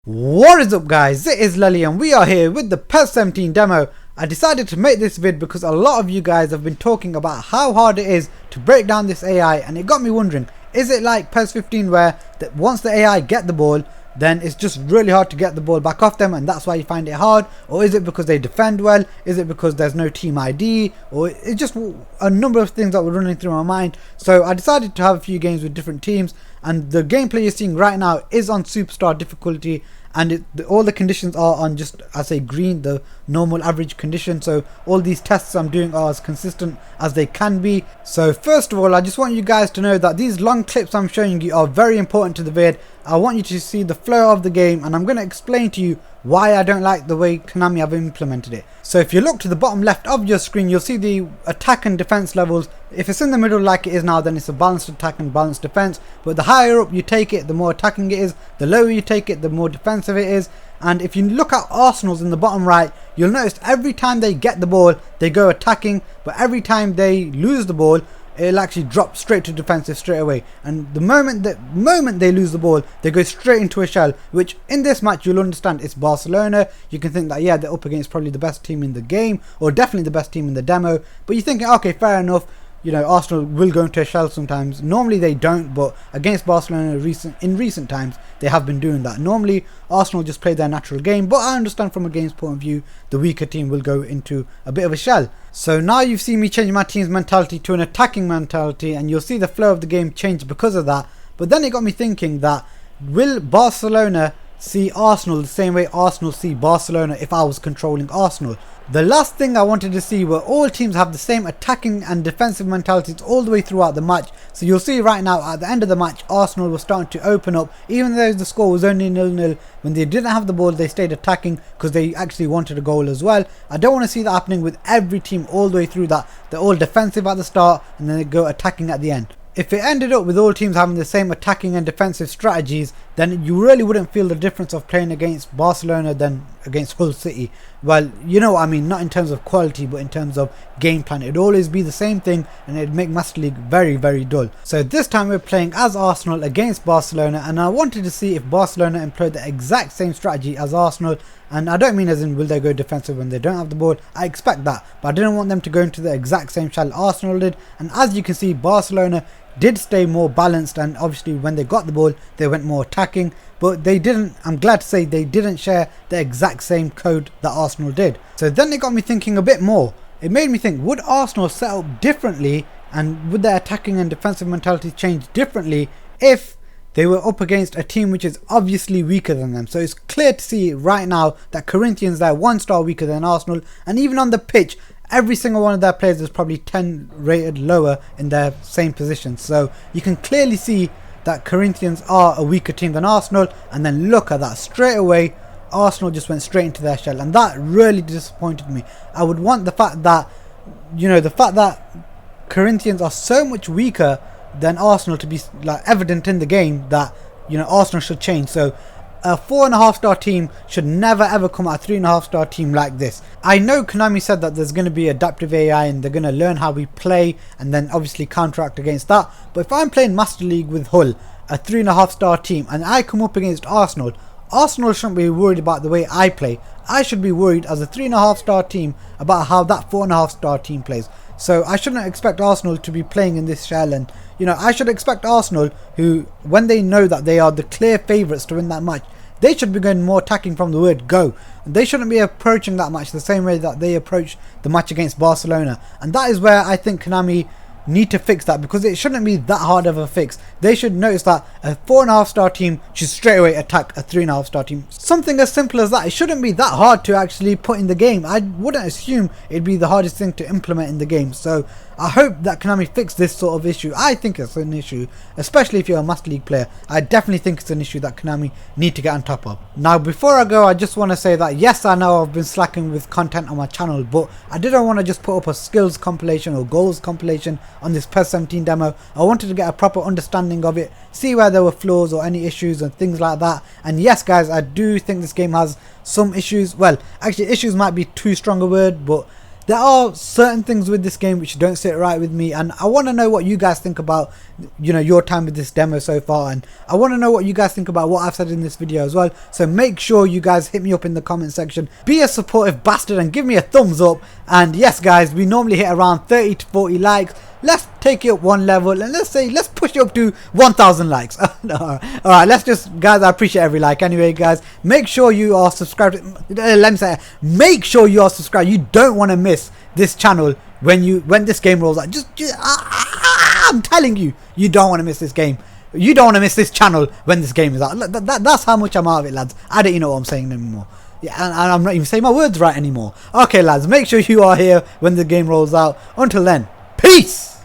What is up guys, it is Lely and we are here with the PES 17 demo. I decided to make this vid because a lot of you guys have been talking about how hard it is to break down this AI, and it got me wondering, is it like PES 15 where once the AI get the ball, then it's just really hard to get the ball back off them and that's why you find it hard? Or is it because they defend well? Is it because there's no team ID? Or it's just a number of things that were running through my mind. So I decided to have a few games with different teams, and the gameplay you're seeing right now is on superstar difficulty, and all the conditions are on just, I say, green, the normal average condition. So all these tests I'm doing are as consistent as they can be. So first of all, I just want you guys to know that these long clips I'm showing you are very important to the vid. I want you to see the flow of the game, and I'm going to explain to you why I don't like the way Konami have implemented it. So if you look to the bottom left of your screen, you'll see the attack and defense levels. If it's in the middle like it is now, then it's a balanced attack and balanced defense. But the higher up you take it, the more attacking it is. The lower you take it, the more defensive it is. And if you look at Arsenal's in the bottom right, you'll notice every time they get the ball, they go attacking. But every time they lose the ball, it'll actually drop straight to defensive straight away. And the moment they lose the ball, they go straight into a shell, which in this match you'll understand it's Barcelona. You can think that, yeah, they're up against probably the best team in the game, or definitely the best team in the demo. But you're thinking, okay, fair enough, you know, Arsenal will go into a shell sometimes. Normally they don't, but against Barcelona in recent times they have been doing that. Normally Arsenal just play their natural game, but I understand from a game's point of view the weaker team will go into a bit of a shell. So now you've seen me change my team's mentality to an attacking mentality, and you'll see the flow of the game change because of that. But then it got me thinking that, will Barcelona see Arsenal the same way Arsenal see Barcelona if I was controlling Arsenal? The last thing I wanted to see were all teams have the same attacking and defensive mentalities all the way throughout the match. So you'll see right now at the end of the match, Arsenal was starting to open up. Even though the score was only 0-0, when they didn't have the ball they stayed attacking because they actually wanted a goal as well. I don't want to see that happening with every team all the way through, that they're all defensive at the start and then they go attacking at the end. If it ended up with all teams having the same attacking and defensive strategies, then you really wouldn't feel the difference of playing against Barcelona than against Hull City. Well, you know what I mean, not in terms of quality, but in terms of game plan. It'd always be the same thing and it'd make Master League very, very dull. So this time we're playing as Arsenal against Barcelona, and I wanted to see if Barcelona employed the exact same strategy as Arsenal. And I don't mean as in will they go defensive when they don't have the ball. I expect that, but I didn't want them to go into the exact same shell Arsenal did. And as you can see, Barcelona did stay more balanced, and obviously when they got the ball they went more attacking, but they didn't, I'm glad to say, they didn't share the exact same code that Arsenal did. So then it got me thinking a bit more. It made me think, would Arsenal set up differently, and would their attacking and defensive mentality change differently if they were up against a team which is obviously weaker than them? So it's clear to see right now that Corinthians, they're 1 star weaker than Arsenal, and even on the pitch every single one of their players is probably 10 rated lower in their same position. So you can clearly see that Corinthians are a weaker team than Arsenal, and then look at that, straight away Arsenal just went straight into their shell, and that really disappointed me. I would want the fact that, you know, the fact that Corinthians are so much weaker than Arsenal to be like evident in the game, that, you know, Arsenal should change. So a 4.5 star team should never ever come at a 3.5 star team like this. I know Konami said that there's going to be adaptive AI and they're going to learn how we play and then obviously counteract against that. But if I'm playing Master League with Hull, a 3.5 star team, and I come up against Arsenal, Arsenal shouldn't be worried about the way I play. I should be worried as a 3.5 star team about how that 4.5 star team plays. So I shouldn't expect Arsenal to be playing in this shell, and, you know, I should expect Arsenal, who, when they know that they are the clear favourites to win that match, they should be going more attacking from the word go. They shouldn't be approaching that match the same way that they approached the match against Barcelona. And that is where I think Konami need to fix that, because it shouldn't be that hard of a fix. They should notice that a 4.5 star team should straight away attack a 3.5 star team. Something as simple as that. It shouldn't be that hard to actually put in the game. I wouldn't assume it'd be the hardest thing to implement in the game. So I hope that Konami fix this sort of issue. I think it's an issue, especially if you're a Master League player. I definitely think it's an issue that Konami need to get on top of. Now before I go, I just want to say that yes, I know I've been slacking with content on my channel, but I didn't want to just put up a skills compilation or goals compilation on this PES 17 demo. I wanted to get a proper understanding of it, see where there were flaws or any issues and things like that. And yes guys, I do think this game has some issues. Well, actually issues might be too strong a word, but there are certain things with this game which don't sit right with me, and I want to know what you guys think about, you know, your time with this demo so far, and I want to know what you guys think about what I've said in this video as well. So make sure you guys hit me up in the comment section, be a supportive bastard and give me a thumbs up. And yes guys, we normally hit around 30 to 40 likes. Let's take it up one level and let's push it up to 1,000 likes. Alright, let's just, guys, I appreciate every like. Anyway guys, make sure you are subscribed. Let me say, make sure you are subscribed. You don't want to miss this channel when this game rolls out. I'm telling you, you don't want to miss this game. You don't want to miss this channel when this game is out. That's how much I'm out of it, lads. I don't even know what I'm saying anymore. Yeah, and I'm not even saying my words right anymore. Okay lads, make sure you are here when the game rolls out. Until then, peace!